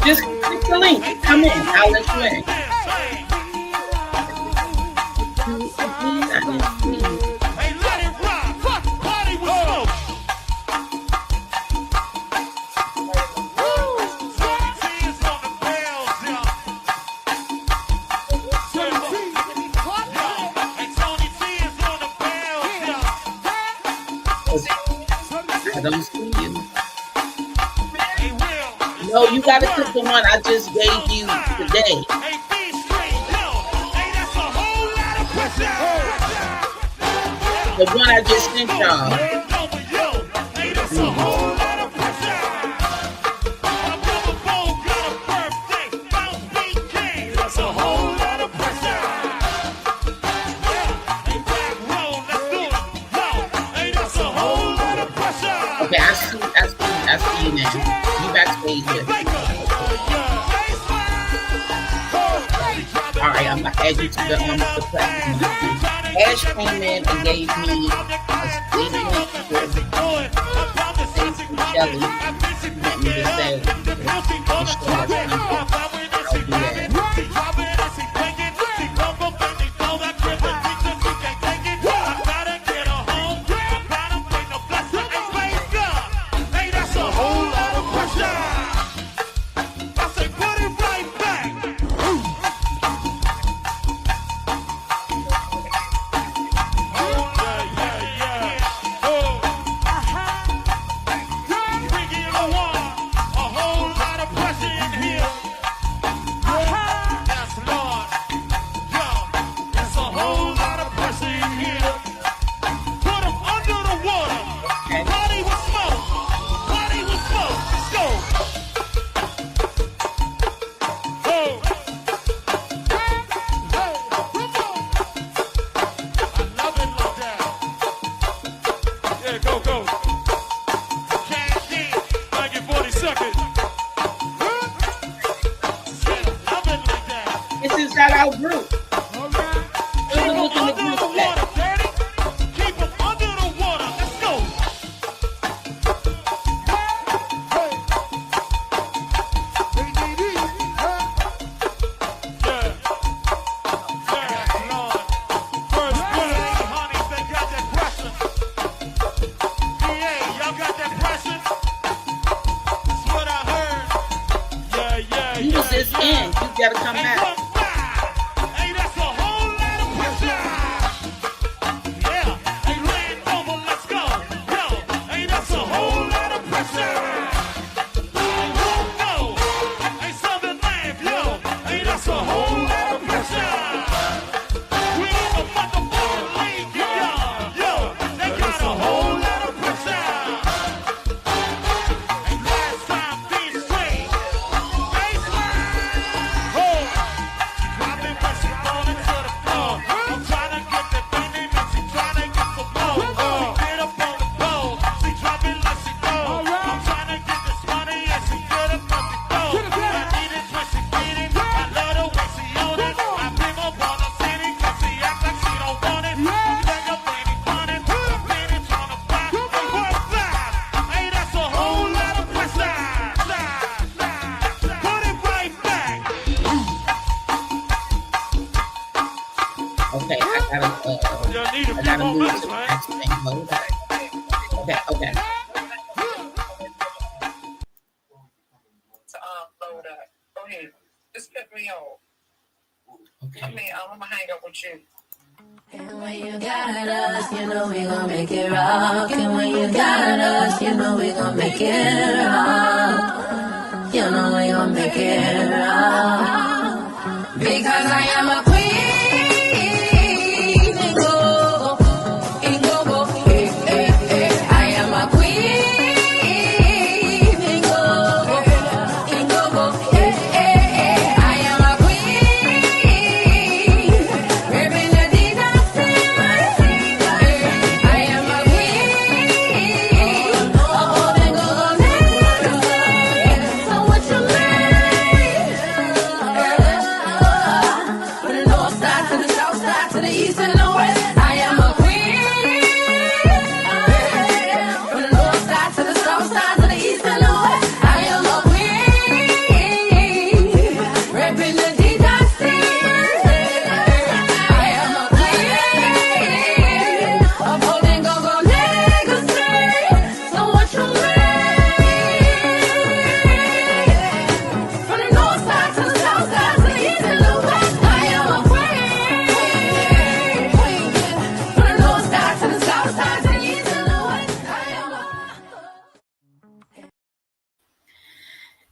Just click the link. Come in. I'll let you in. I don't see you. No, you gotta click the one I just gave you today. The one I just sent y'all. Okay, I see you now. You backstage here. All right, I'm gonna add you to the platform. Ash came in and gave me a statement for CHELLEY. Let me just say, I'll do that. This is not our group. You was just in. You gotta come back. Hey, that's a whole lot of pressure. Yeah. Hey, land over, let's go. Yo. Hey, that's a whole lot of pressure. Hey, won't go. Hey, Southern Land, yo. Hey, that's a whole lot of pressure. We in the motherfucking league, yo. Yo. next thing. Hold up. Okay, okay. Load up. Go ahead. Just cut me off. Okay. I'm gonna hang up with you. And when you got us, you know we gon' make it rock. And when you got us, you know we gon' make it rock. You know we gon' make it rock. Because I am a queen. And go, and go, eh, eh, eh. I am a queen. And go, eh, eh, eh. I am a queen. Reppin' the D.A.S.K. I am a queen. Oh, and go, so what you mean? From the north side to the south side to the east and the west, I am a queen. From the north side to the south side to the east and the west, I am a queen. Reppin' the D.A.S.K. I am a queen. Upholding go legacy. So what you mean? From the north side to the south side to the east and the west, I am a queen. From the north side to the south side to the east and the west, I am a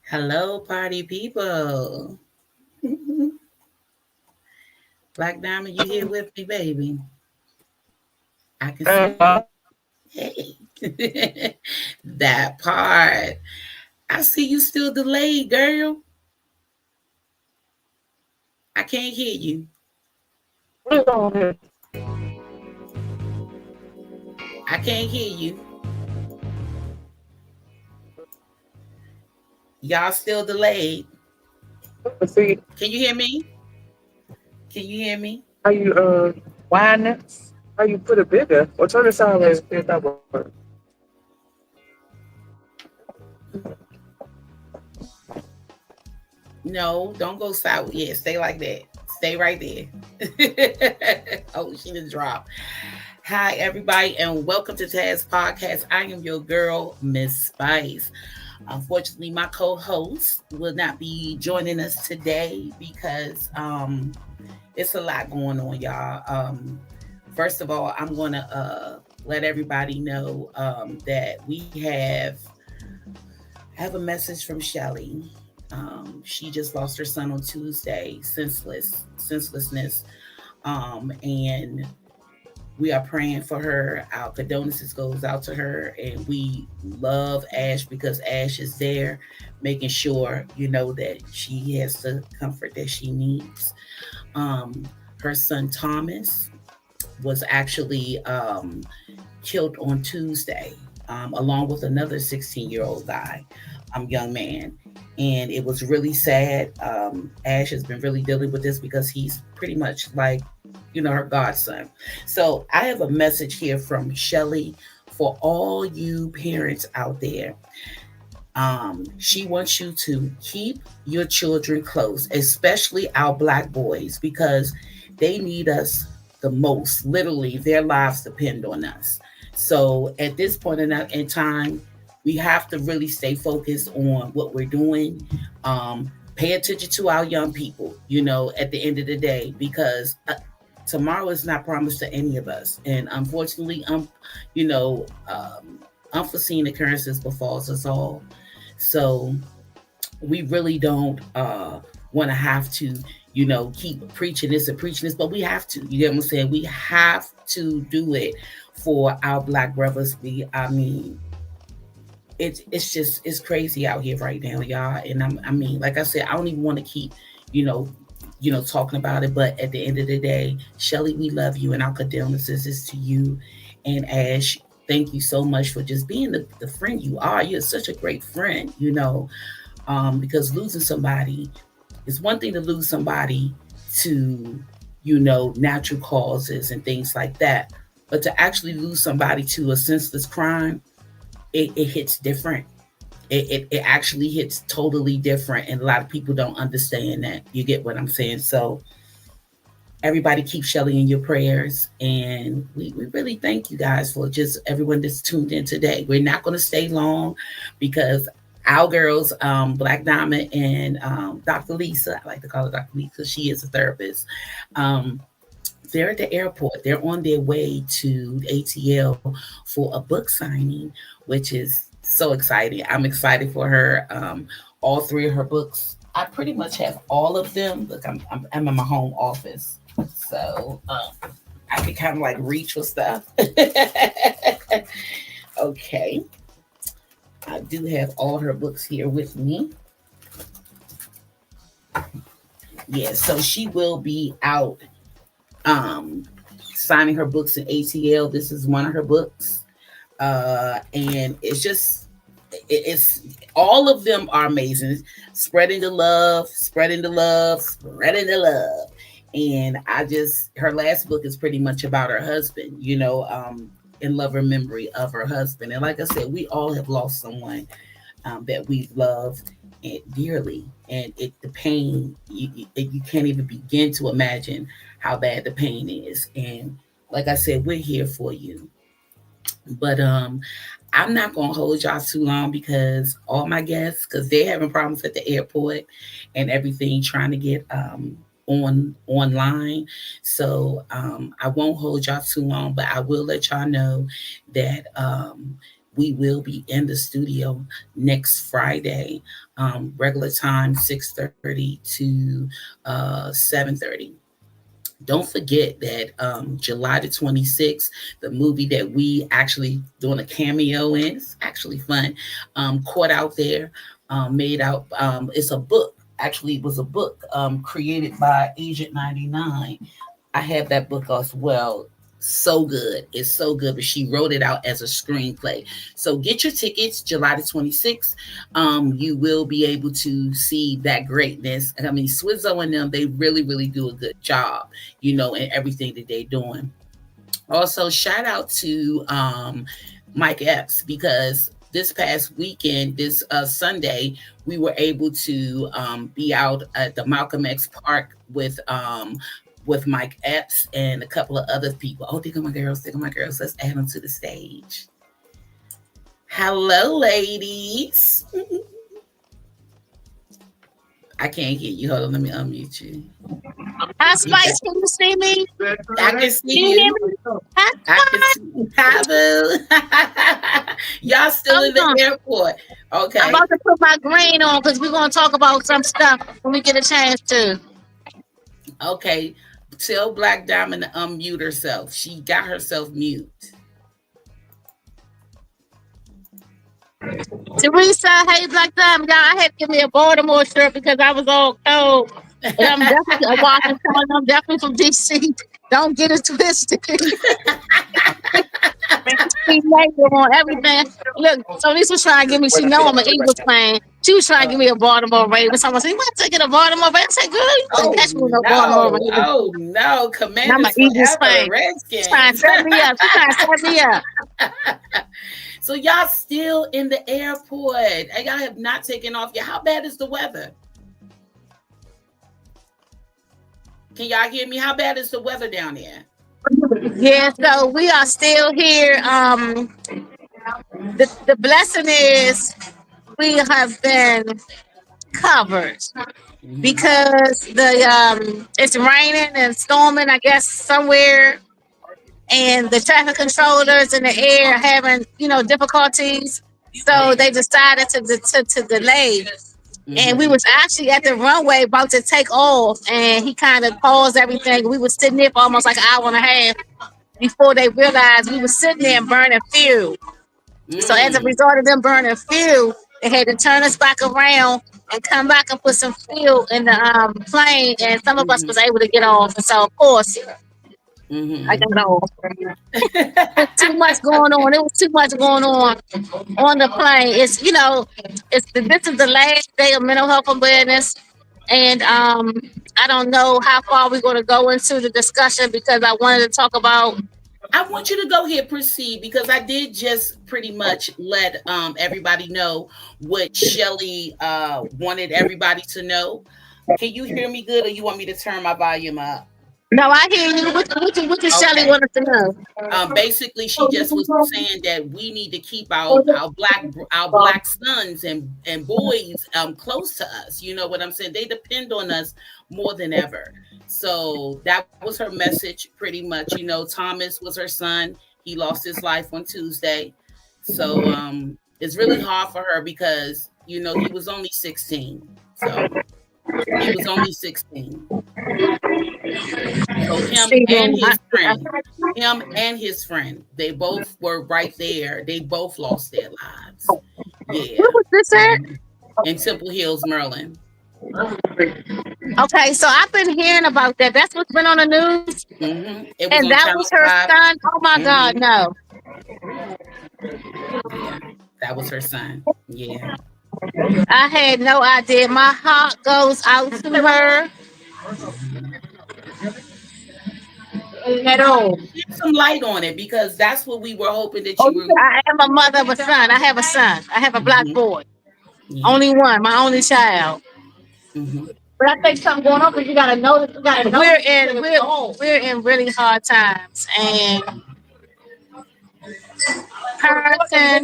Hello, party people. Black Diamond, you here with me, baby? I can see you. Hey. That part. I see you still delayed, girl. I can't hear you. I can't hear you. Y'all still delayed. See Can you hear me? Can you hear me? how you wind it? How you put it bigger? Or turn it sideways if that works. No, don't go south. Yeah, stay like that. Stay right there. Oh, she didn't drop. Hi, everybody, and welcome to T.A.S.K Podcast. I am your girl, Miss Spice. Unfortunately, my co-host will not be joining us today because it's a lot going on, y'all. First of all, I'm gonna let everybody know that we have a message from CHELLEY. She just lost her son on Tuesday, senselessness, and we are praying for her. Our condolences goes out to her, and we love Ash because Ash is there, making sure that she has the comfort that she needs. Her son Thomas was actually killed on Tuesday, along with another 16-year-old guy, young man. And it was really sad. Ash has been really dealing with this because he's pretty much like, her godson. So I have a message here from CHELLEY for all you parents out there. She wants you to keep your children close, especially our Black boys, because they need us the most. Literally, their lives depend on us. So at this point in time, we have to really stay focused on what we're doing. Pay attention to our young people, at the end of the day, because tomorrow is not promised to any of us. And unfortunately, unforeseen occurrences befalls us all. So we really don't want to have to, keep preaching this and preaching this, but we have to. You get what I'm saying? We have to do it for our Black brothers. It's crazy out here right now, y'all. And like I said, I don't even want to keep, talking about it. But at the end of the day, CHELLEY, we love you, and our condolences is to you. And Ash, thank you so much for just being the friend you are. You're such a great friend, because losing somebody is one thing, to lose somebody to, natural causes and things like that. But to actually lose somebody to a senseless crime, it hits different. It actually hits totally different. And a lot of people don't understand that. You get what I'm saying? So everybody keep Shelly in your prayers. And we really thank you guys for just everyone that's tuned in today. We're not going to stay long because our girls, Black Diamond and Dr. Lisa, I like to call her Dr. Lisa, she is a therapist. Um, they're at the airport. They're on their way to ATL for a book signing, which is so exciting. I'm excited for her. All three of her books. I pretty much have all of them. Look, I'm in my home office, so I can kind of like reach for stuff. Okay, I do have all her books here with me. Yeah, so she will be out um signing her books in ATL. This is one of her books. And it's just it's all of them are amazing. Spreading the love, spreading the love, spreading the love. And I just her last book is pretty much about her husband, in love and memory of her husband. And like I said, we all have lost someone that we loved dearly, and the pain you can't even begin to imagine how bad the pain is. And like I said, we're here for you. But I'm not gonna hold y'all too long because all my guests, because they're having problems at the airport and everything, trying to get online. So I won't hold y'all too long, but I will let y'all know that we will be in the studio next Friday, regular time, 6:30 to 7:30. Don't forget that July the 26th, the movie that we actually doing a cameo in, it's actually fun, Caught Out There, made out, it's a book. Actually, it was a book created by Agent 99. I have that book as well. So good. It's so good. But she wrote it out as a screenplay. So get your tickets July the 26th. You will be able to see that greatness. I mean, Swizzo and them, they really, really do a good job, in everything that they're doing. Also, shout out to Mike Epps, because this past weekend, this Sunday, we were able to be out at the Malcolm X Park with Mike Epps and a couple of other people. Oh, there go my girls. There go my girls. Let's add them to the stage. Hello, ladies. I can't hear you. Hold on. Let me unmute you. Hi, Spice. Can you see me? I can see Can you hear me? Hi, I can see. Hi, boo. Y'all still in the airport. Okay. I'm about to put my green on because we're going to talk about some stuff when we get a chance to. Okay. Tell Black Diamond to unmute herself. She got herself mute. Teresa, hey, Black Diamond. Y'all, I had to give me a Baltimore shirt because I was all cold. And I'm definitely a Washington. I'm definitely from DC. Don't get it twisted. On everything. Look, so Lisa was trying to give me, she know I'm an Eagles fan. She was trying to give me a Baltimore Raven. Someone said, you want to take it a Baltimore Raven? I said, girl, you can't catch me with no Baltimore Raven. Oh, no. Commanders I'm an Eagles fan. Redskins. She's trying to set me up. She's trying to set me up. So y'all still in the airport. And y'all have not taken off yet. How bad is the weather? Can y'all hear me? How bad is the weather down there? Yeah, so we are still here. The blessing is we have been covered because it's raining and storming, I guess, somewhere, and the traffic controllers in the air are having difficulties, so they decided to delay. And we was actually at the runway about to take off, and he kind of paused everything. We were sitting there for almost like an hour and a half before they realized we were sitting there burning fuel. So as a result of them burning fuel, they had to turn us back around and come back and put some fuel in the plane, and some of us was able to get off. And so, of course, I got off. Too much going on. It was too much going on the plane. It's this is the last day of mental health awareness, and I don't know how far we're going to go into the discussion because I wanted to talk about. I want you to go ahead, proceed, because I did just pretty much let everybody know what Shelly wanted everybody to know. Can you hear me good, or you want me to turn my volume up? No, I hear you. What does Shelly Okay. want us to know? Basically, she just was saying that we need to keep our black sons and boys close to us. You know what I'm saying? They depend on us more than ever. So that was her message, pretty much. Thomas was her son. He lost his life on Tuesday. So it's really hard for her because he was only 16. So he was only 16. So See, him and his friend, they both were right there. They both lost their lives. where Yeah. was this at? In Temple Hills, Maryland. Okay, so I've been hearing about that. That's what's been on the news. It was And on that Channel was her 5. son. Oh my God, no. Yeah, that was her son. Yeah. I had no idea. My heart goes out to her Mhm. at all. Shed some light on it because that's what we were hoping that you were. I am a mother of a son. I have a son. I have a black Mhm. boy. Yeah. Only one, my only child. Hmm. But I think something going on because you gotta know that you gotta know we're in really hard times and parenting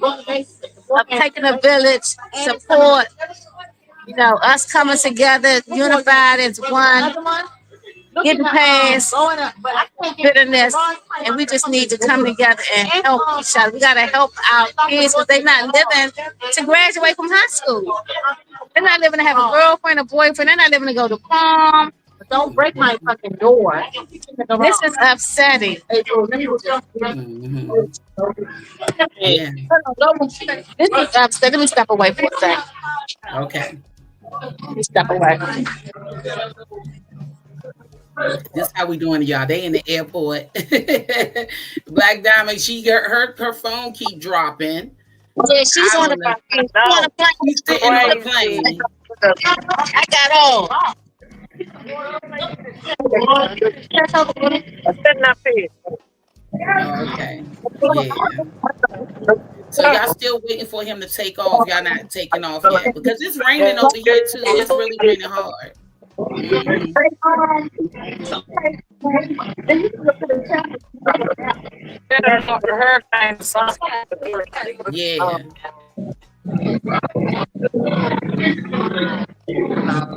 of taking a village, support, us coming together, unified as one, getting past bitterness, and we just need to come together and help each other. We gotta help our kids because they're not living to graduate from high school. They're not living to have a girlfriend, a boyfriend. They're not living to go to prom. Don't break my fucking door. This is upsetting. Hmm. Yeah. This is upsetting. Let me step away for a second. Okay. Let me step away. This how we doing, y'all. They in the airport. Black Diamond, she got her phone keep dropping. Yeah, she's I on the don't know. plane. She's on the plane. She's sitting on the plane. I got on. Sitting up here. Oh, okay. Yeah. So y'all still waiting for him to take off. Y'all not taking off yet because it's raining over here too. It's really raining hard. Hmm. Yeah.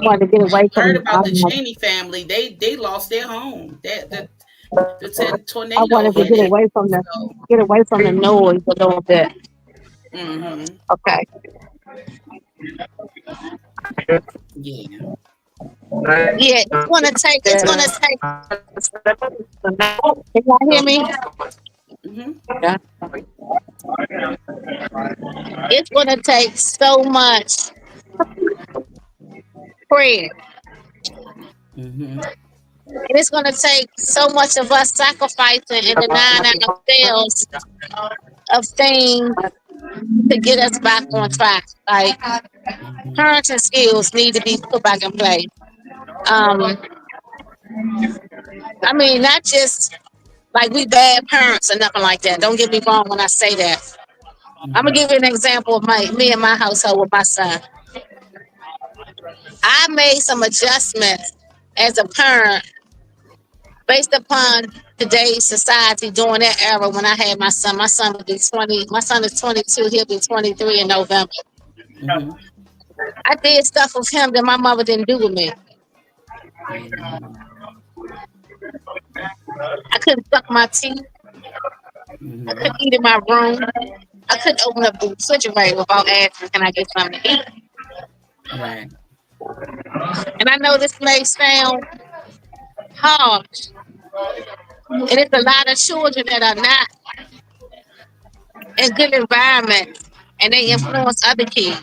Want to get away Heard from. about the Cheney family. They lost their home. The I tornado wanted to hit get it. away from So. the noise a little bit. Hmm. Okay. Yeah. Yeah, it's gonna take. Can y'all hear me? Hmm. Yeah. It's gonna take so much prayer. Hmm. And it's gonna take so much of us sacrificing and denying ourselves of things to get us back on track. Like Hmm. parenting skills need to be put back in place. Um, I mean, not just like we bad parents or nothing like that. Don't get me wrong when I say that. I'm gonna Hmm. give you an example of me and my household with my son. I made some adjustments as a parent based upon today's society during that era when I had my son. My son would be 20. My son is 22. He'll be 23 in November. Hmm. I did stuff with him that my mother didn't do with me. Hmm. I couldn't suck my teeth. I Hmm. couldn't eat in my room. I couldn't open up the refrigerator without asking, can I get something to eat? Right. And I know this may sound harsh, and it's a lot of children that are not in good environments and they influence other kids.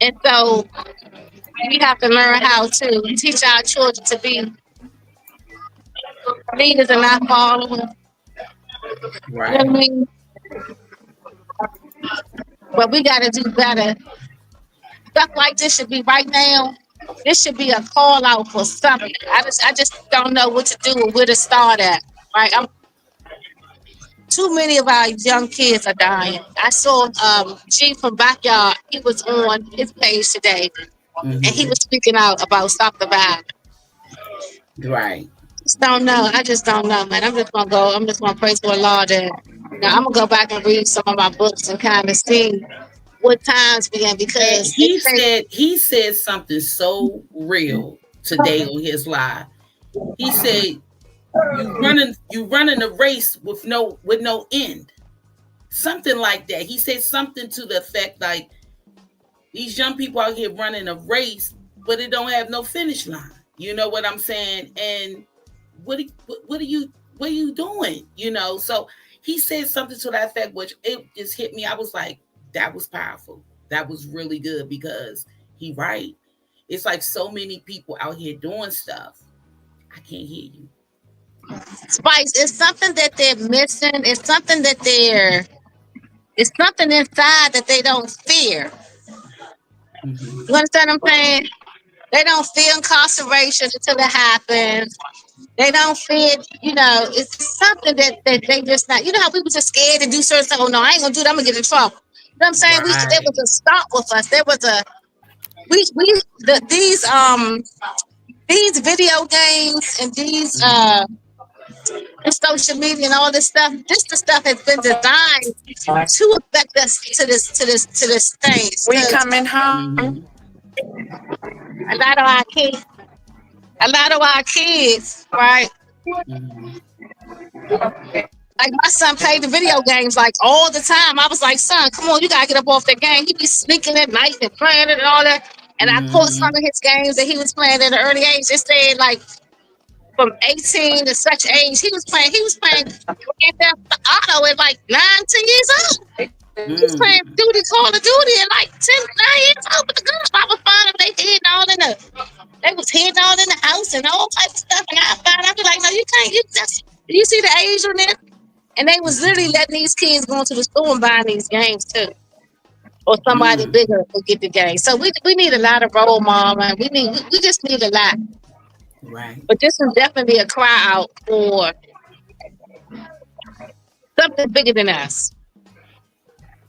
And so we have to learn how to teach our children to be leaders and not followers. You know what I Right. mean? But we got to do better. Stuff like this should be right now. This should be a call out for something. I just don't know what to do or where to start at. Right? Too many of our young kids are dying. I saw G from Backyard. He was on his page today, and he Hmm. was speaking out about stop the violence. Right. Just don't know. I just don't know, man. I'm just gonna go. I'm just gonna pray to the Lord, and I'm gonna go back and read some of my books and kind of see what times we in And because they say he said something so real today on his live. He said, you running a race with no end. Something like that. He said something to the effect like these young people out here running a race, but it don't have no finish line. You know what I'm saying? And what are you doing? You know, so he said something to that effect, which it just hit me. I was like, that was powerful. That was really good because he right. It's like so many people out here doing stuff. I can't hear you. Spice is something that they're missing. It's something inside that they don't fear. Mm-hmm. You understand what I'm saying? They don't fear incarceration until it happens. They don't fear, it's something that they just not, how people just scared to do certain stuff. Oh no, I ain't gonna do that, I'm gonna get in trouble. You know what I'm saying? There Right. was a stop with us. There was a these video games and these Mm-hmm. and social media and all this stuff, the stuff has been designed to affect us to this thing. We 'Cause coming home. Mm-hmm. a lot of our kids, right? Mm-hmm. Like my son played the video games like all the time. I was like, son, come on, you gotta get up off that game. He be sneaking at night and playing it and all that. And I caught some Mm-hmm. of his games that he was playing at an early age. It said like from 18 to such age, he was playing Grand Theft Auto at like 9, 10 years old. He was playing Mm-hmm. Call of Duty at like 9 years old with the guns. I was finding they was hidden all in the house and all types of stuff. And I be like, no, you can't. Do you see the age on there? And they was literally letting these kids go into the store and buying these games too. Or somebody Mm-hmm. bigger will get the game. So we need a lot of role model, and we just need a lot. Right. But this is definitely a cry out for something bigger than us.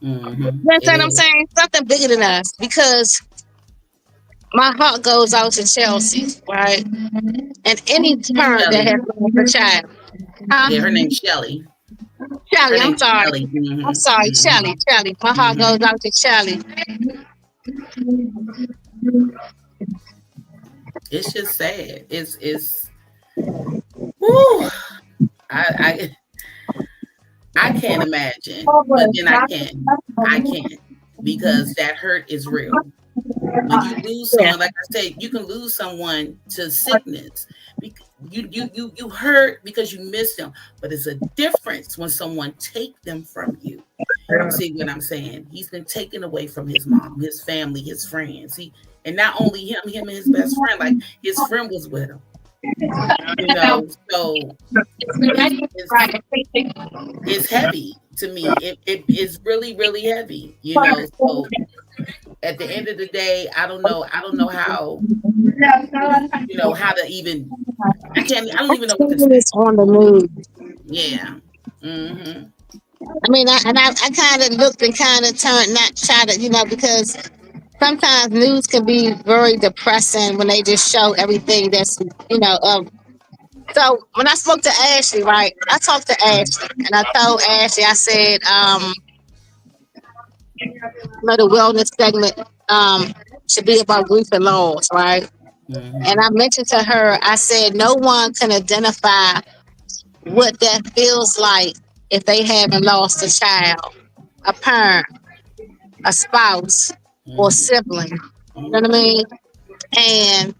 Mm-hmm. You It understand what I'm is. saying? Something bigger than us. Because my heart goes out to Chelsea, right? And any parent that Shelly. has lost a child. Huh? Yeah, her name's Shelly. Her Shelly, I'm name's sorry. Shelly. I'm Mm-hmm. sorry, Mm-hmm. Shelly. My heart Mm-hmm. goes out to Shelly. It's just sad. It's whew, I I can't imagine, but then I can't because that hurt is real. When you lose Yeah. someone, like I said, you can lose someone to sickness. You hurt because you miss them, but it's a difference when someone take them from you. You see what I'm saying? He's been taken away from his mom, his family, his friends. And not only him and his best friend, like his friend was with him. You know, so it's it's, it's heavy to me. It is really really heavy. You know, so at the end of the day, I don't know. I don't know how. How to even. I can't. I don't even know what to say. It's on the news. Yeah. Mm-hmm. I mean, I kind of looked and kind of turned, not try to, because sometimes news can be very depressing when they just show everything that's, So when I spoke to Ashley, right, I talked to Ashley and I told Ashley, I said, the wellness segment should be about grief and loss, right? And Mm-hmm. I mentioned to her, I said, no one can identify what that feels like if they haven't lost a child, a parent, a spouse, or Mm-hmm. sibling. You know what I mean? And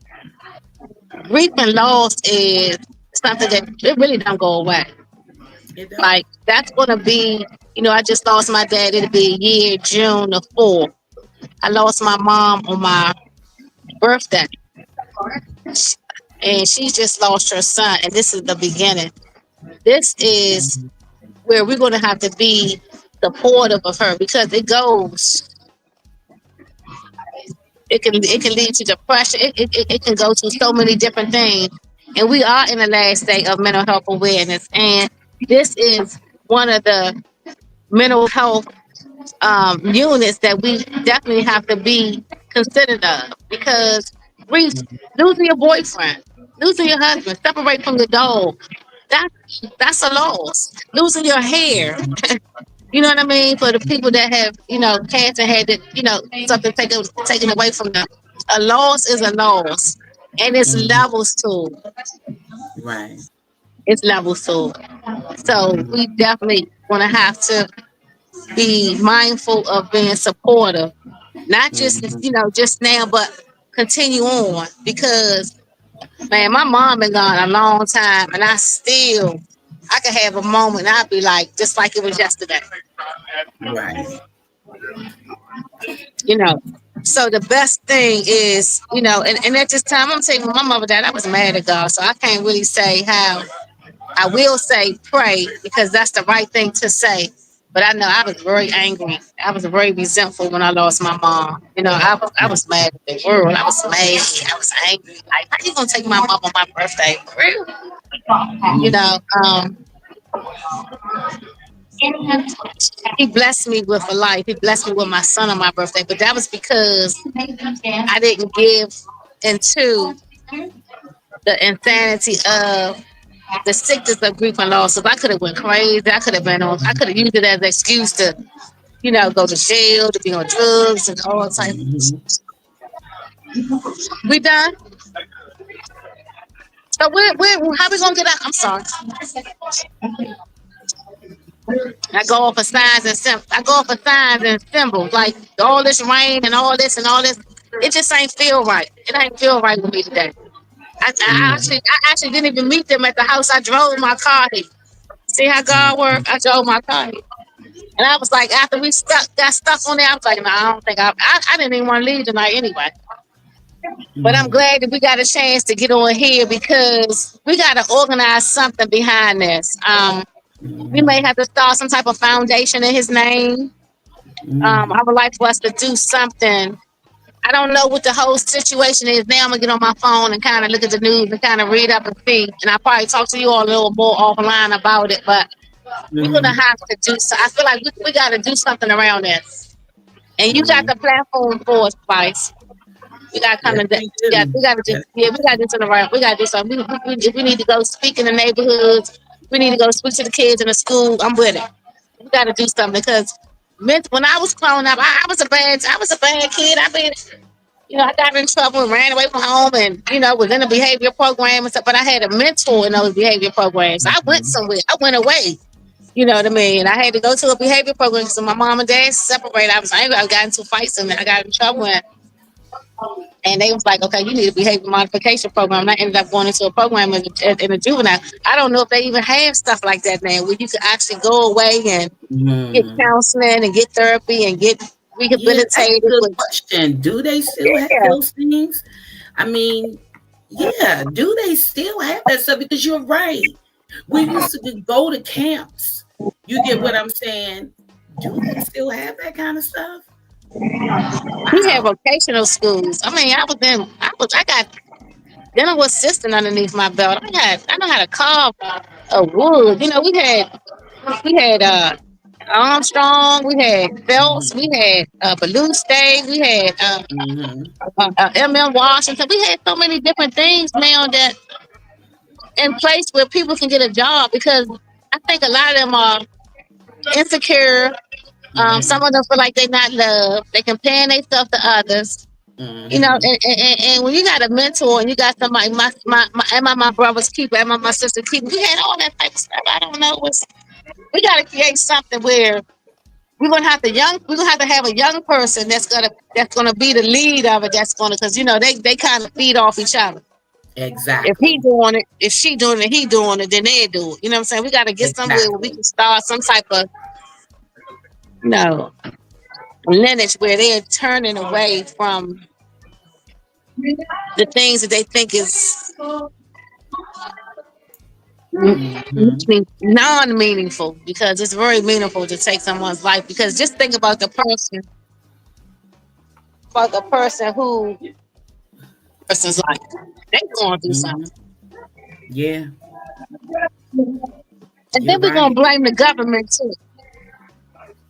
grief and loss is something that it really don't go away. It don't. Like that's gonna be, I just lost my dad. It'll be a year, June the 4th. I lost my mom on my birthday, and she just lost her son. And this is the beginning. This is Mm-hmm. where we're gonna have to be supportive of her because it can lead to depression. It can go to so many different things. And we are in the last state of mental health awareness. And this is one of the mental health units that we definitely have to be considerate of because grief, losing your boyfriend, Losing your husband, separate from the dog. That's a loss. Losing your hair. You know what I mean? For the people that have, cancer had it, something taken away from them. A loss is a loss. And it's Mhm. levels to it. Right. It's levels to it. So Mhm. we definitely gonna have to be mindful of being supportive. Not just, Mhm. just now, but continue on. Because man, my mom been gone a long time and I could have a moment and I'd be like, just like it was yesterday. Right. you know. So the best thing is, and at this time, I'm gonna tell you, when my mother died, I was mad at God, so I can't really say how. I will say pray because that's the right thing to say. But I know I was very angry. I was very resentful when I lost my mom. I was mad at the world. I was mad. I was angry. Like, how you gonna take my mom on my birthday? For real? You Mhm. know, he blessed me with a life. He blessed me with my son on my birthday. But that was because I didn't give into the insanity of the sickness of grief and loss. If I could have went crazy, I could have used it as an excuse to, go to jail, to be on drugs and all type. Mhm. We done? So how we gonna get out? I'm sorry. I go off of signs and symbols. Like all this rain and all this and all this. It just ain't feel right. It ain't feel right with me today. Mhm. I actually didn't even meet them at the house. I drove my car here. See how God Mhm. worked? I drove my car here. And I was like, after got stuck on there, I was like, no, I don't think I didn't even want to leave tonight anyway. But I'm Mhm. glad that we got a chance to get on here because we got to organize something behind this. We may Mhm. have to start some type of foundation in his name. Mhm. I would like for us to do something. I don't know what the whole situation is now. I'm gonna get on my phone and kind of look at the news and kind of read up and see. And I'll probably talk to you all a little more offline about it. But we're gonna Mhm. have to do so. I feel like we got to do something around this. And you got Mhm. the platform for us, Spice. We got to come Yes, and we do. we got to do Yes. we got to do something right. We got to do something. If we need to go speak in the neighborhoods, we need to go speak to the kids in the school. I'm with it. We got to do something because when I was growing up, I was a bad kid. I got in trouble and ran away from home and, was in a behavior program and stuff. But I had a mentor in those behavior programs. I went Mhm. somewhere. I went away. You know what I mean? I had to go to a behavior program. So my mom and dad separated. I was angry. I got into fights and I got in trouble. And they was like, okay, you need a behavior modification program. And I ended up going into a program in a juvenile. I don't know if they even have stuff like that now where you can actually go away and get Mhm. counseling and get therapy and get Yeah, that's a rehabilitated good with, question. Do they still have yeah. those things? I mean, yeah, do they still have that stuff? Because you're right. We used to go to camps. You get what I'm saying? Do they still have that kind of stuff? We had Wow. vocational schools. I mean, I got dental assistant underneath my belt. I know how to carve a wood. We had Armstrong, we had Phelps, we Mhm. had Beluste, we had Mhm. M.M. Washington. We had so many different things now that in place where people can get a job because I think a lot of them are insecure. Some Mhm. of them feel like they're not loved. They comparing themselves to others. Mhm. And when you got a mentor and you got somebody, my brother's keeper, my sister's keeper, we had all that type of stuff. I don't know. We got to create something where we're gonna have to have a young person that's gonna be the lead of it. That's gonna because they kind of feed off each other. If he Exactly. doing it, if she doing it, he doing it, then they do it. You know what I'm saying? We got to get somewhere where we Exactly. can start some type of no lineage where they're turning away from the things that they think is Mhm. non-meaningful because it's very meaningful to take someone's life because just think about the person who person's life they going through Mhm. something Yeah, and you're then we're gonna right. blame the government too.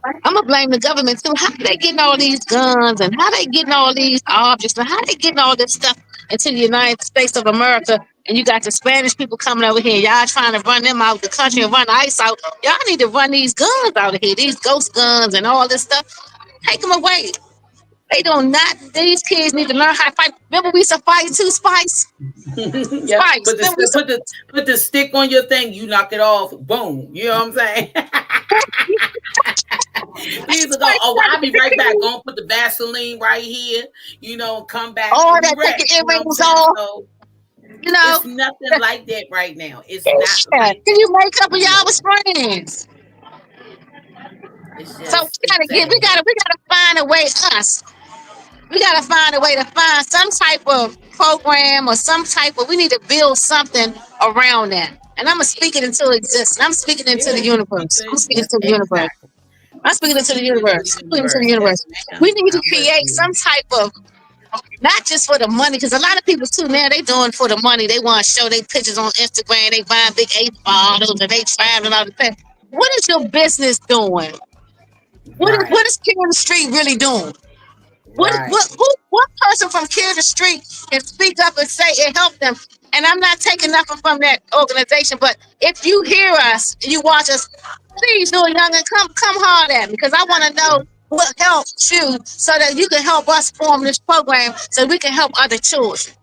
I'm gonna blame the government too. How they getting all these guns and how they getting all these objects and how they getting all this stuff into the United States of America And you got the Spanish people coming over here. Y'all trying to run them out the country and run the ICE out. Y'all need to run these guns out of here, these ghost guns and all this stuff. Take them away. They do not. These kids need to learn how to fight. Remember, we used to fight too, Spice. Yep. Spice. Remember, we used to Put the stick on your thing. You knock it off. Boom. You know what I'm saying? These are going. Oh, I'll be right back. Gonna put the Vaseline right here. You know, come back. all And we that wreck. taking You know what I'm earrings saying? off. So You know, it's nothing like that right now. It's not yeah. like Can you make up when you y'all know. was friends? It's So just it's we sad. gotta find a way. We gotta find a way to find some type of program or some type of. We need to build something around that. And I'm gonna speak it into existence. I'm speaking into Yeah, the you speak universe. I'm it. speaking Yeah, to the universe. exactly. I'm speaking into the Speak it into the universe. Speaking into the universe. Yes, universe. We ma'am. need to I'm with create you. some type of not just for the money, because a lot of people too now they doing it for the money. They want to show their pictures on Instagram. They buying big eight bottles and they traveling all the time. What is your business doing? Right. What is King of the Street really doing? Right. What person from Kill the Street can speak up and say it helped them? And I'm not taking nothing from that organization, but if you hear us and you watch us, please do it, young, and come hard at me because I want to know what helps you so that you can help us form this program so we can help other children.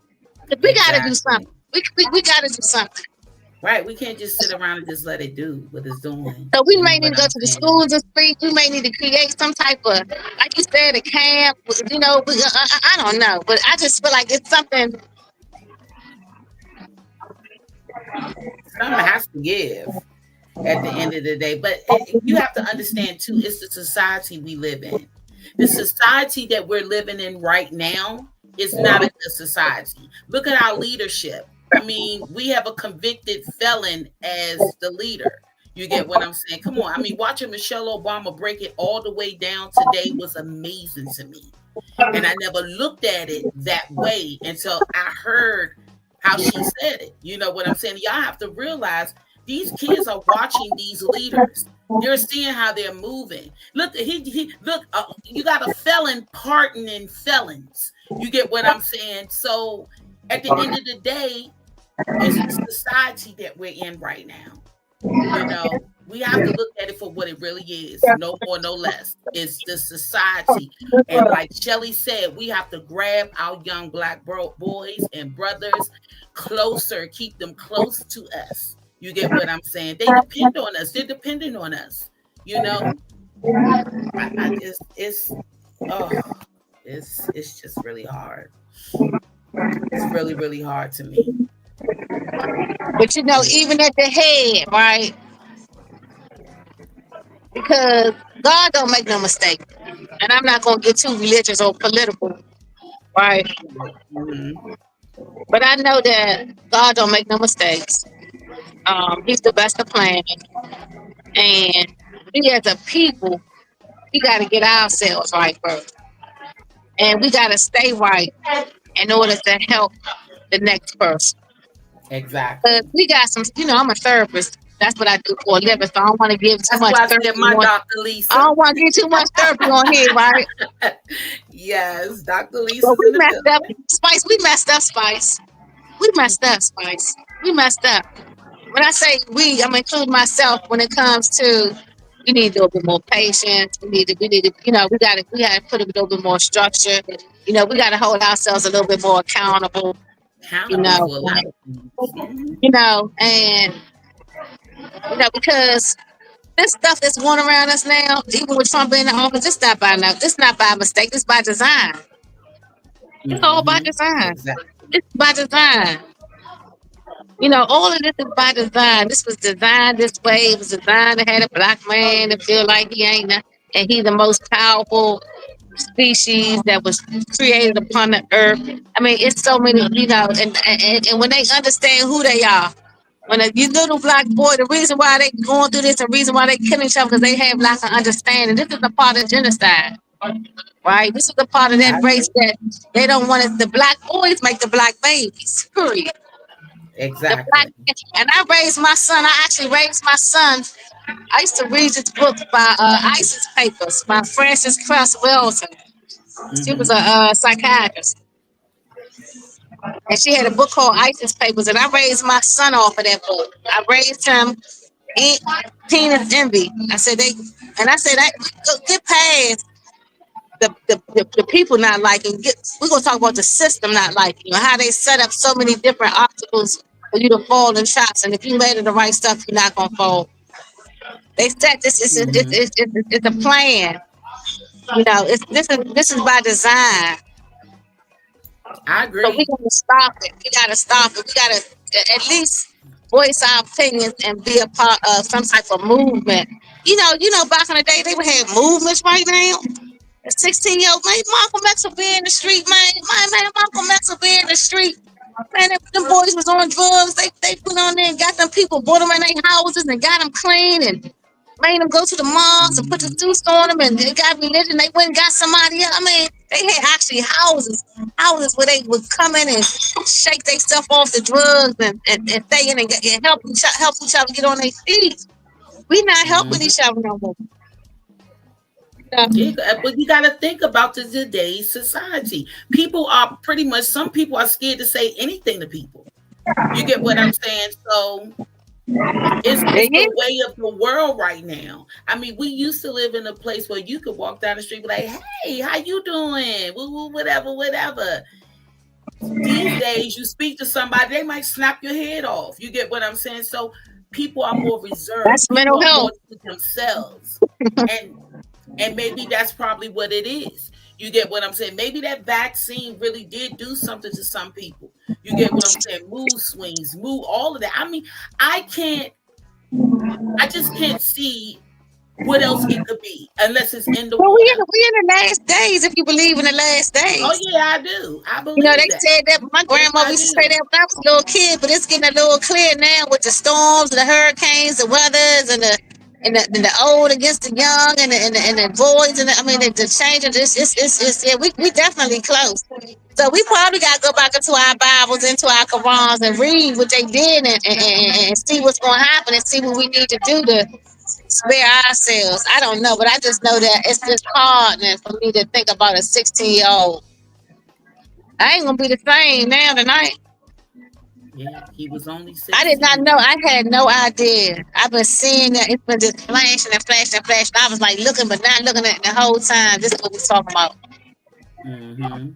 'Cause we got to do Exactly. something. We got to do something. Right. We can't just sit around and just let it do what it's doing. So we You know may need what to go I'm to the saying? schools and speak. We may need to create some type of, like you said, a camp. You know, I don't know, but I just feel like it's something. Something has to give at the end of the day. But you have to understand too, it's the society we live in. The society that we're living in right now is not a good society. Look at our leadership. I mean, we have a convicted felon as the leader. You get what I'm saying? Come on. I mean, watching Michelle Obama break it all the way down today was amazing to me. And I never looked at it that way until I heard how she said it. You know what I'm saying? Y'all have to realize these kids are watching these leaders. They're seeing how they're moving. Look, he look. You got a felon pardoning felons. You get what I'm saying? So at the end of the day, it's the society that we're in right now. You know, we have to look at it for what it really is, no more, no less. It's the society. And like Shelly said, we have to grab our young black boys and brothers closer, keep them close to us. You get what I'm saying? They depend on us. They're dependent on us. You know, I just oh, it's just really hard. It's really, really hard to me. But you know, even at the head, right? Because God don't make no mistake, and I'm not gonna get too religious or political, right? Mhm. But I know that God don't make no mistakes. He's the best of planning, and we as a people, we got to get ourselves right first, and we got to stay right in order to help the next person. But Exactly. we got some, you know, I'm a therapist. That's what I do for a living, so I don't want to give too That's much why I said therapy my on. Dr. I Lisa. don't want to get too much therapy on here, right? Yes, Dr. But Lisa's we in the messed up, building. Spice. We messed up, Spice. We messed up, Spice. We messed up. When I say we, I'm including myself when it comes to we need a little bit more patience. We need to, you know, we got to put a little bit more structure. You know, we got to hold ourselves a little bit more accountable. You Accountable know, for a lot of things. Mhm. and you know because this stuff that's going around us now, even with Trump in the office, it's not by mistake. It's by design. It's all by Mhm. design. Exactly. It's by design. You know, all of this is by design. This was designed this way. It was designed to have a black man to feel like he ain't, and he's the most powerful species that was created upon the earth. I mean, it's so many, you know, and when they understand who they are, when a you little black boy, the reason why they going through this, the reason why they killing each other, because they have lack of understanding. This is a part of genocide, right? This is a part of I that race agree. that they don't want it. The black boys make the black babies. Period. The black Exactly. and I raised my son. I actually raised my son. I used to read this book by Isis Papers by Frances Cress Wilson. She was Mhm. a psychiatrist. And she had a book called Isis Papers, and I raised my son off of that book. I raised him in penis envy. I said I said that get past the people not liking. We're gonna talk about the system not liking you, and how they set up so many different obstacles for you to fall in traps. And if you made the right stuff, you're not gonna fall. They said this is it's a plan. You know, this is by design. I So we agree. gotta stop it. We gotta stop it. We gotta at least voice our opinions and be a part of some type of movement. Back in the day they would have movements right now. A 16-year-old man, Malcolm X will be in the street, man, Malcolm X will be in the street. Man, if them boys was on drugs, they put on there and got them people, brought them in their houses and got them clean and made them go to the malls and put the suits on them and they got religion. They went and got somebody else. I mean, they had actually houses where they would come in and shake their stuff off the drugs and stay in and help each other get on their feet. We not helping each other no more. Yeah, but you got to think about today's society. People are pretty much, some people are scared to say anything to people. You get what I'm saying? So it's Yeah, the way of the world right now. I mean, we used to live in a place where you could walk down the street and be like, hey, how you doing? Woo, woo, whatever, whatever. These days, you speak to somebody, they might snap your head off. You get what I'm saying? So people are more that's reserved. People mental are more health. to themselves. And and maybe that's probably what it is. You get what I'm saying? Maybe that vaccine really did do something to some people. You get what I'm saying? Mood swings, mood, all of that. I mean, I can't, I just can't see what else it could be unless it's in the Well, we in water. the, we in the last days. If you believe in the last Oh days, yeah, I do. I they believe that. said that. My Yes, grandmother I used to say do. that when I was a little kid, but it's getting a little clear now with the storms, the hurricanes, the weathers, and the old against the young, and the voids, I mean the change of this. It's yeah, we definitely close. So we probably got to go back into our Bibles, into our Qurans, and read what they did, and see what's going to happen, and see what we need to do to spare ourselves. I don't know, but I just know that it's just hard man, for me to think about a 16-year-old. I ain't gonna be the same now tonight. Yeah, he was only I did not 16. know. I had no idea. I've been seeing that it's been just flashing and flashing and flashing. I was like looking, but not looking at it the whole time. This is what we're talking about. Mm-hmm.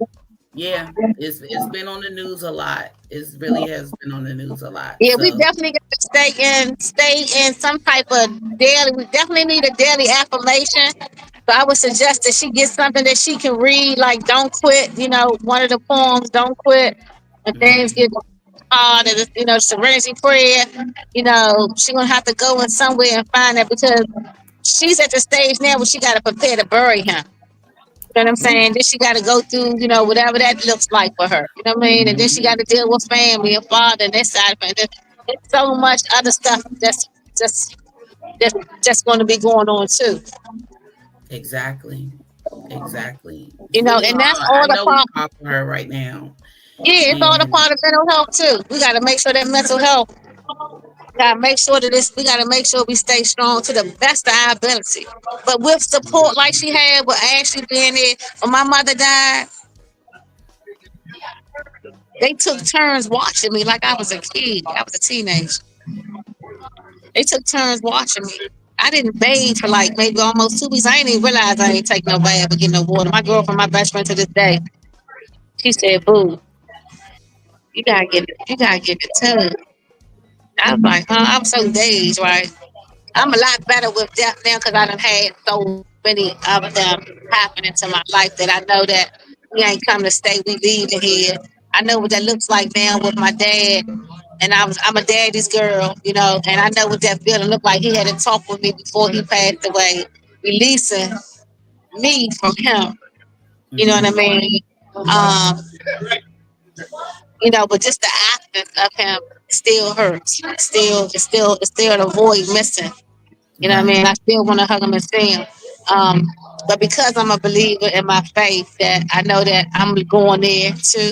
Yeah, it's been on the news a lot. It really has been on the news a lot. Yeah, we So definitely got to stay in some type of daily. We definitely need a daily affirmation. So I would suggest that she get something that she can read, like "Don't Quit." One of the poems, "Don't Quit." When things mhm, get hard, and Serenity Prayer. She gonna have to go in somewhere and find that because she's at the stage now where she got to prepare to bury him. You know what I'm saying? Then she got to go through, whatever that looks like for her. You know what I mean? And then she got mhm. to deal with family and father and this side of it. There's so much other stuff just just just going to be going on too. Exactly. Exactly. It's really And that's hard. all I the know it's part. hard for her right now. Yeah, it's all the And part of mental health too. We got to make sure that mental health. Gotta make sure that this. We gotta make sure we stay strong to the best of our ability, but with support like she had with Ashley being there. When my mother died, they took turns watching me like I was a kid. I was a teenager. They took turns watching me. I didn't bathe for like maybe almost 2 weeks. I didn't even realize I ain't take no bath or get no water. My girlfriend, my best friend to this day, she said, "Boo, you gotta get the tub." I was like, "Huh?" I was so dazed, right? I'm a lot better with death now because I done had so many of them happen into my life that I know that we ain't come to stay. We leaving here. I know what that looks like now with my dad, and I'm a daddy's girl, and I know what that feeling looked like. He had to talk with me before he passed away, releasing me from him. You know what I mhm, mean? But just the absence of him still hurts. It's still the void missing. You know what I right. mean? I still want to hug him and see him. Um, but because I'm a believer in my faith, that I know that I'm going there too.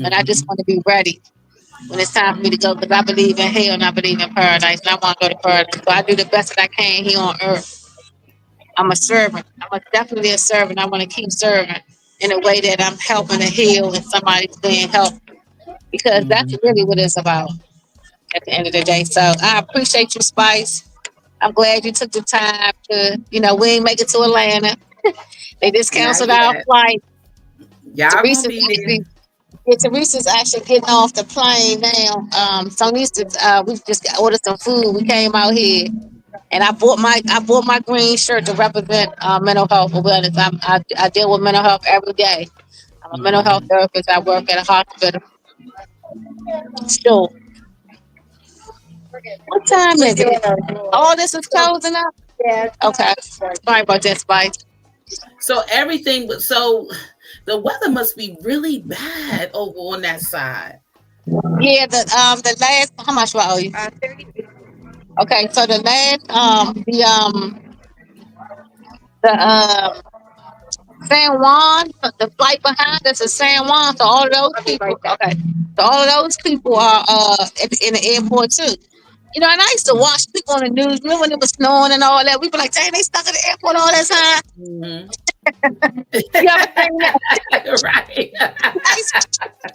And I just Mhm, want to be ready when it's time for me to go because I believe in hell and I believe in paradise and I want to go to paradise. So I do the best that I can here on earth. I'm a servant. Definitely a servant. I want to keep serving in a way that I'm helping to heal and somebody's being helped. because that's Mhm. really what it's about at the end of the day. So I appreciate you, Spice. I'm glad you took the time to, we ain't make it to Atlanta. They just Not canceled our yet. flight. Y'all gonna Teresa's be there. actually, yeah, Teresa's actually getting off the plane now. Sony's we just ordered some food. We came out here, and I bought my green shirt to represent mental health awareness. I deal with mental health every day. I'm a mental health Mhm. therapist. I work at a hospital. So, what time is it? All this is So closing up? Yeah. Okay. Sorry about that, Spice. so everything so the weather must be really bad over on that side. Yeah, the last, how much do I owe you? Okay, so the San Juan, the flight behind us is San Juan. So all of those people, okay. So all of those people are in the airport too. And I used to watch people on the news. Remember when it was snowing and all that? We'd be like, dang, they stuck at the airport all that time. Mhm. You ever seen that? Right.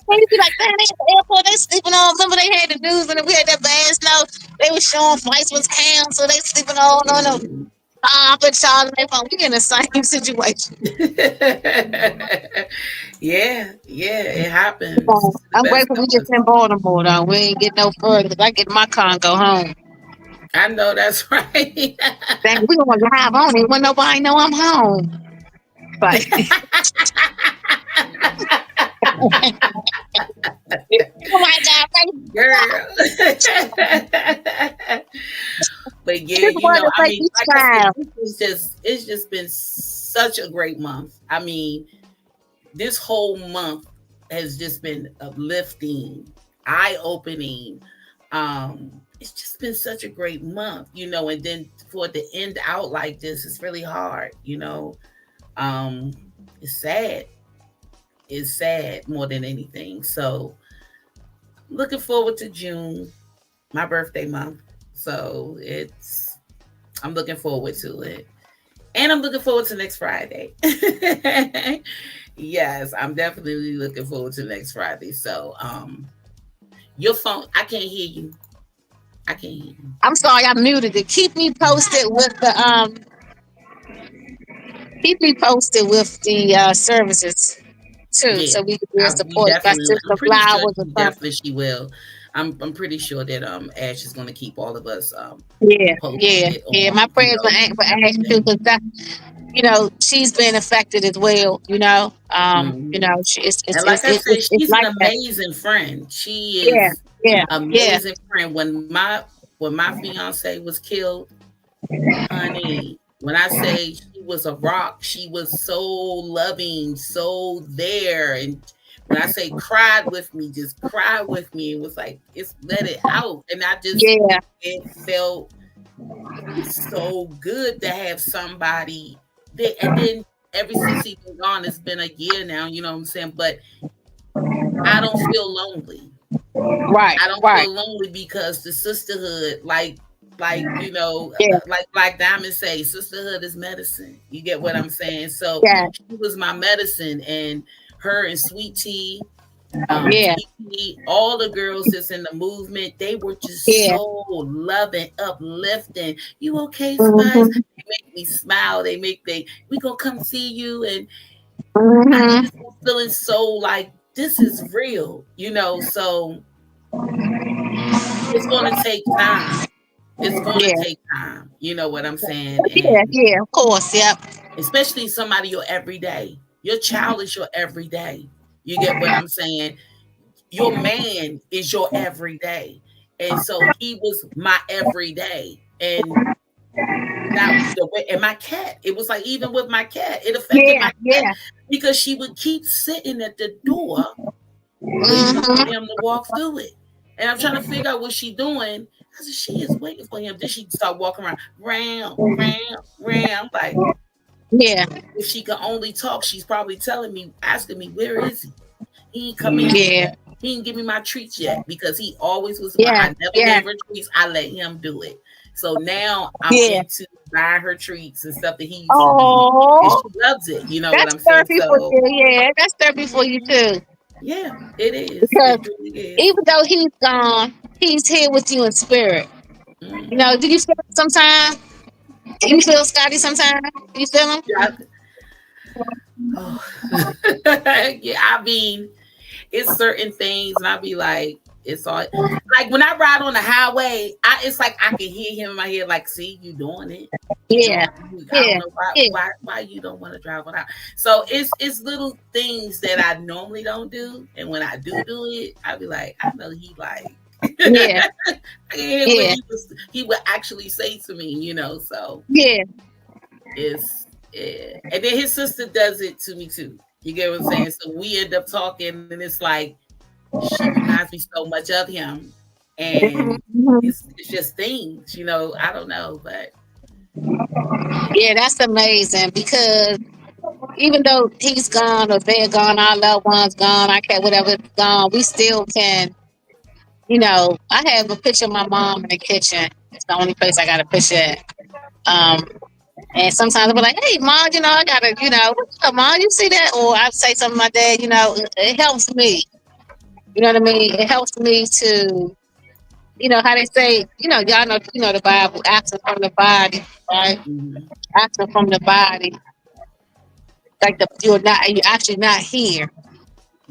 They'd be like, dang, they at the airport, they sleeping on. Remember they had the news when we had that bad snow? They were showing flights was canceled. They sleeping on them. Mhm. Up and Charlie, we in the same situation. Yeah, yeah, it happens. So It's the I'm best grateful we of just us. in Baltimore though. We ain't get no further because I get in my car and go home. I know that's right. Dang, we gonna drive on it when nobody know I'm home. But oh my God, Girl. But yeah, this one is I like mean, each like I said, child. it's just been such a great month. I mean, this whole month has just been uplifting, eye opening. It's just been such a great month, and then for it to end out like this, it's really hard. Um, it's sad. It's sad more than anything. So looking forward to June, my birthday month. So I'm looking forward to it. And I'm looking forward to next Friday. Yes, I'm definitely looking forward to next Friday. So, your phone, I can't hear you. I can't hear you. I'm sorry, I muted it. Keep me posted with the services too, Yeah, so we can be a we support. That's definitely. just I'm the pretty sure flowers or something. she will. I'm pretty sure that Ash is going to keep all of us Yeah, yeah, posted yeah. on My prayers for Ash too, everything. because that, she's been affected as well. Mhm. And like I said, It's she's an like that. amazing friend. She Yeah, is yeah, yeah. amazing friend. When my fiance was killed, honey, when I say she was a rock, she was so loving, so there. And when I say cried with me, just cried with me, it was like it's let it out. And Yeah. it felt so good to have somebody there. And then ever since he's been gone, it's been a year now, you know what I'm saying? But I don't feel lonely. Right, I don't right. feel lonely because the sisterhood, Yeah, like Black Diamond say, sisterhood is medicine. You get what I'm saying? So yeah, she was my medicine, and her and Sweet Tea, yeah, TT, all the girls that's in the movement, they were just yeah. so loving, uplifting. You okay, Spice? Mm-hmm, They make me smile. We gonna come see you, and I mm-hmm. just was feeling so like this is real. So it's gonna take time. It's gonna Yeah, take time. You know what I'm saying? yeah, And yeah. Of course, yep. especially somebody your everyday. Your child is your everyday. You get what I'm saying? Your man is your everyday. And so he was my everyday. And that the way and my cat, it was like even with my cat, it affected Yeah, my cat yeah. because she would keep sitting at the door waiting for Mm-hmm. him to walk through it. And I'm trying to figure out what she's doing. I said, she is waiting for him. Then she start walking around, round. Like, Yeah, if she could only talk, she's probably telling me, asking me, where is he? He ain't come in here yeah, yet. He didn't give me my treats yet because he always was the one. yeah, I never yeah. gave her treats. I let him do it. So now I'm Yeah. into buying her treats and stuff that he used to do. And Oh, she loves it. You know what that's I'm saying? therapy for So you. Yeah, that's therapy for you too. Yeah, it is. because It really is. even though he's gone, he's here with you in spirit. You know, Hmm. do you feel him sometimes? Do you feel Scotty sometimes? Do you feel him? Yeah. Oh. Yeah, I mean, it's certain things, and I be like, it's all like when I ride on the highway, it's like I can hear him in my head, like, see, you doing it. You doing Yeah, I don't yeah, know why yeah, you don't want to drive without. So it's little things that I normally don't do. And when I do it, I be like, I know he like yeah, I can hear what yeah, he would actually say to me, so yeah. it's and then his sister does it to me too. You get what I'm saying? So we end up talking, and it's like she reminds me so much of him, and Mhm. it's just things, I don't know, but Yeah, that's amazing because even though he's gone or they're gone, our loved ones gone, I can't whatever's gone, we still can. I have a picture of my mom in the kitchen. It's the only place I got a picture at. Um, and sometimes I'll be like, "Hey, mom, I gotta, what's up, mom? You see that?" Or I say something to my dad. It helps me. You know what I mean? It helps me to, how they say, y'all know, the Bible, absent from the body, right? mhm, Absent from the body, like you're actually not here,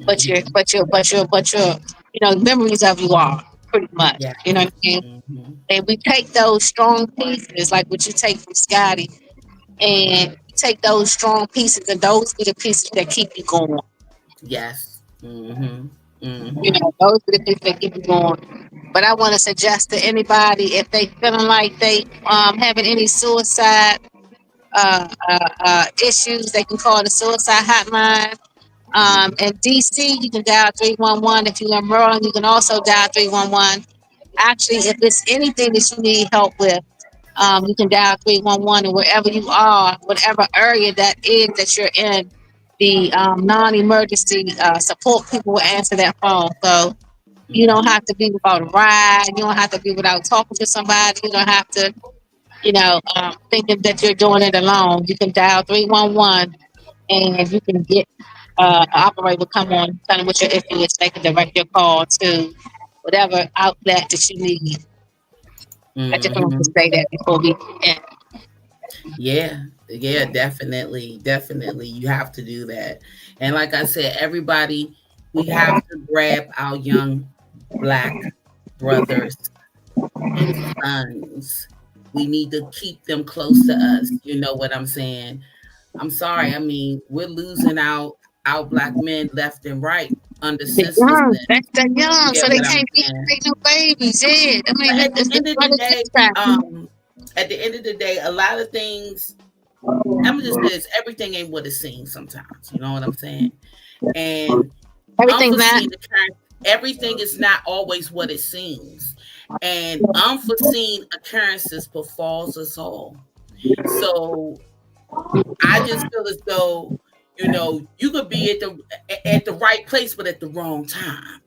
but you're, mhm, but you're, but you're, but you're, memories of you are pretty much. yeah, You know what I mean? mhm, And we take those strong pieces, like what you take from Scotty, and you take those strong pieces, and those be the pieces that keep you going. yes, mhm, mhm, Those are the pieces that keep you going. But I want to suggest to anybody if they feeling like they having any suicide issues, they can call the suicide hotline. mhm, In DC, you can dial 311. If you're in Maryland, you can also dial 311. Actually, if it's anything that you need help with, you can dial 311, and wherever you are, whatever area that is that you're in, the non-emergency support people will answer that phone. So you don't mhm, have to be without a ride. You don't have to be without talking to somebody. You don't have to, thinking that you're doing it alone. You can dial 311, and you can get an operator will come on, tell them what your issue is. They can direct your call to whatever outlet that you need. I just wanted to mhm. say that before we end. Yeah, yeah, definitely, definitely. You have to do that. And like I said, everybody, we have to grab our young black brothers and sons. We need to keep them close to us. You know what I'm saying? I'm sorry. I mean, we're losing our black men left and right under They're young. senselessness. They're You young, so get they what I'm can't be saying? make no babies. Yeah, I But mean, at the it's end of the what day, it's a lot of things. I'm gonna just say this: everything ain't what it seems sometimes. You know what I'm saying? And everything's not. unforeseen occurrence, everything is not always what it seems. And unforeseen occurrences befalls us all. So I just feel as though, you could be at the right place, but at the wrong time.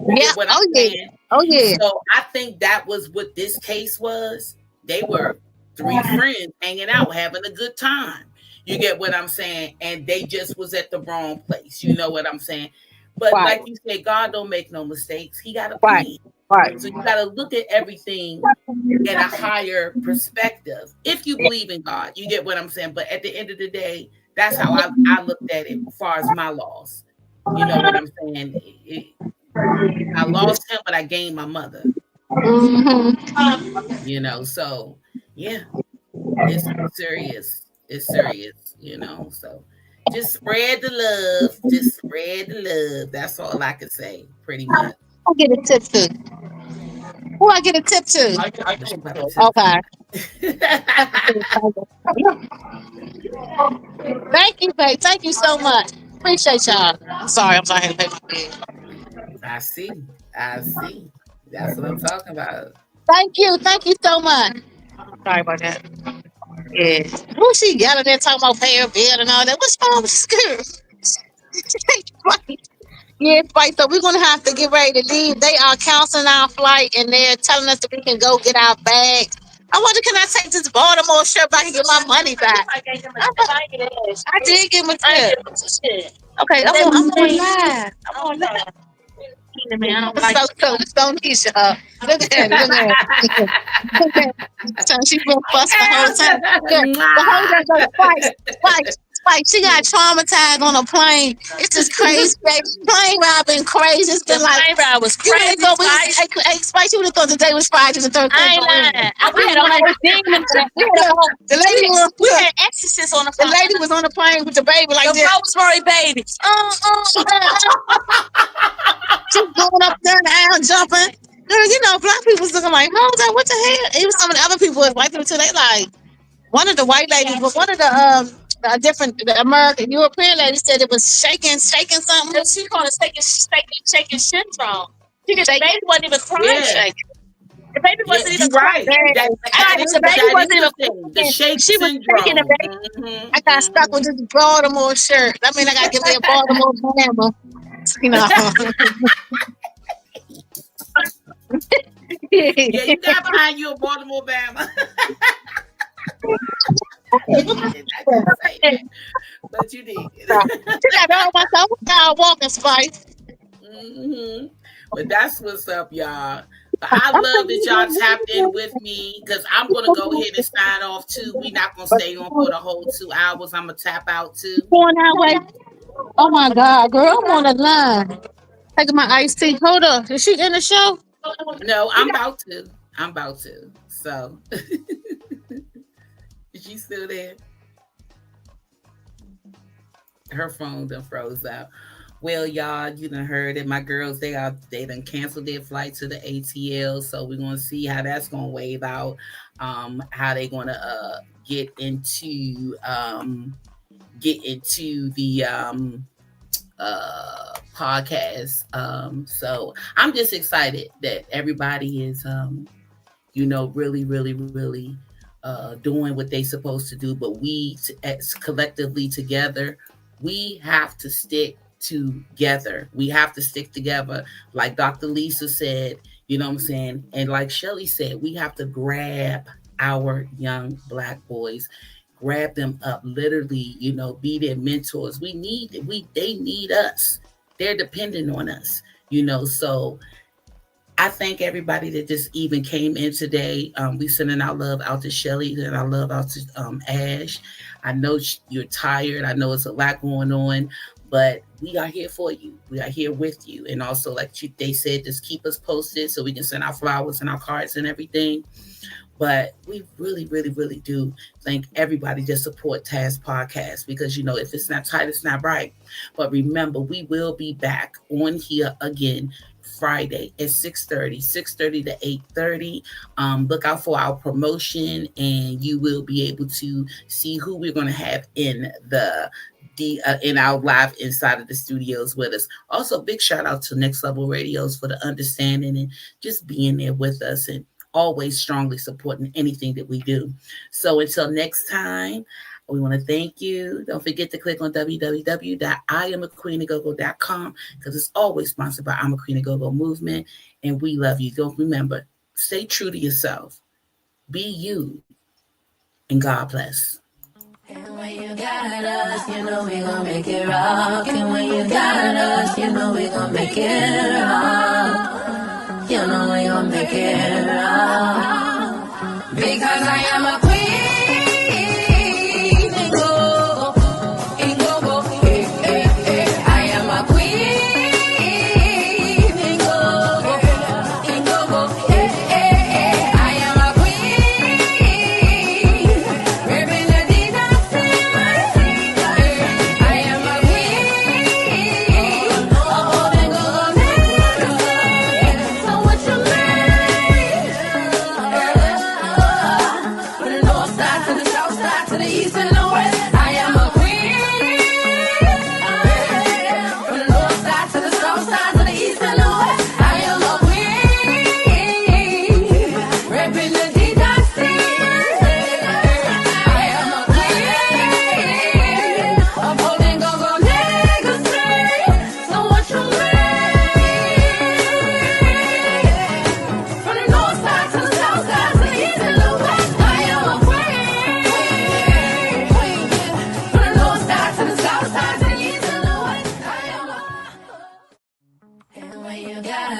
You Yeah. get what I'm Oh yeah. saying? Oh yeah. So I think that was what this case was. They were three friends hanging out, having a good time. You get what I'm saying? And they just was at the wrong place. You know what I'm saying? But Right. like you said, God don't make no mistakes. He got a Right. plan. Right. So you got to look at everything in a higher perspective. If you believe in God, you get what I'm saying. But at the end of the day, that's how I looked at it as far as my loss. You know what I'm saying? I lost him, but I gained my mother. Mm-hmm. So yeah, it's serious. It's serious. So just spread the love. Just spread the love. That's all I can say, pretty much. I'll get a tip to. Who I get a tip to? What you about to tip Okay. to? Thank you, babe. Thank you so much. Appreciate y'all. I'm sorry. I had to pay my bill. I see. I see. That's what I'm talking about. Thank you. Thank you so much. Sorry about that. Yeah. Who she yelling there talking about pay her bill and all that? What's wrong with this girl? Right. Yeah, it's right. So we're gonna have to get ready to leave. They are canceling our flight and they're telling us that we can go get our bags. I wonder, can I take this Baltimore shirt back and get my money back? I did give him a tip. Okay, I'm on live. I'm on live. Man, I don't like so don't Keisha. Look at it. Look at it. Look at it. So she been fussing the whole time. Look, the whole time goes Spice. She got traumatized on a plane. It's just crazy. Plane ride been crazy. It's been like plane ride was crazy. Hey, Spice, you would have thought the day was Friday the 13th. I ain't lying. We had a whole demon. The lady was. We had exorcists on the plane. The lady was on the plane with the baby like this. The Rosemary baby. She's going up there in the aisle jumping. Girl, you know, black people's looking like, hold on, what the hell? Even some of the other people, white people too, they like, one of the white ladies, but one of the American, European ladies said it was shaking something. She called it shaking syndrome. The baby wasn't even crying shaking. The baby wasn't even crying. The baby wasn't even crying. The shake she was syndrome. shaking the baby. I got stuck with this Baltimore shirt. I mean, I got to give me a Baltimore banana. You know. Yeah, you got behind you a Baltimore Bama. But you did. I know myself without walking Spice. But that's what's up, y'all. I love that y'all tapped in with me because I'm going to go ahead and sign off too. We're not going to stay on for the whole 2 hours. I'm going to tap out too. Going that way. Oh my God, girl, I'm on the line. Taking my iced tea. Hold up. Is she in the show? No, I'm about to. So, is she still there? Her phone done froze up. Well, y'all, you done heard it. My girls, they done canceled their flight to the ATL. So we're gonna see how that's gonna wave out. How they gonna get into the podcast. So I'm just excited that everybody is really, really, really doing what they supposed to do. But we collectively together, we have to stick together. We have to stick together. Like Dr. Lisa said, you know what I'm saying? And like Shelly said, we have to grab our young Black boys, grab them up, literally, be their mentors. They need us. They're dependent on us, so I thank everybody that just even came in today. We sending our love out to Shelly and our love out to Ash. I know you're tired. I know it's a lot going on, but we are here for you. We are here with you. And also, like they said, just keep us posted so we can send our flowers and our cards and everything. But we really, really, really do thank everybody that support T.A.S.K podcast because, if it's not tight, it's not right. But remember, we will be back on here again Friday at 6:30 to 8:30. Look out for our promotion and you will be able to see who we're going to have in in our live inside of the studios with us. Also, big shout out to Next Level Radios for the understanding and just being there with us and always strongly supporting anything that we do. So until next time, we want to thank you. Don't forget to click on www.IamAQueenOfGoGo.com because it's always sponsored by I'm a Queen of Go-Go movement. And we love you. Don't remember, stay true to yourself. Be you. And God bless. And when you got us, we gon' make it rock. And when you got us, we gon' make it rock. We gon' make it rock. Because I am a queen and go. I am a queen and go. I am a queen. Ribbon the I am a queen. So what you mean? you got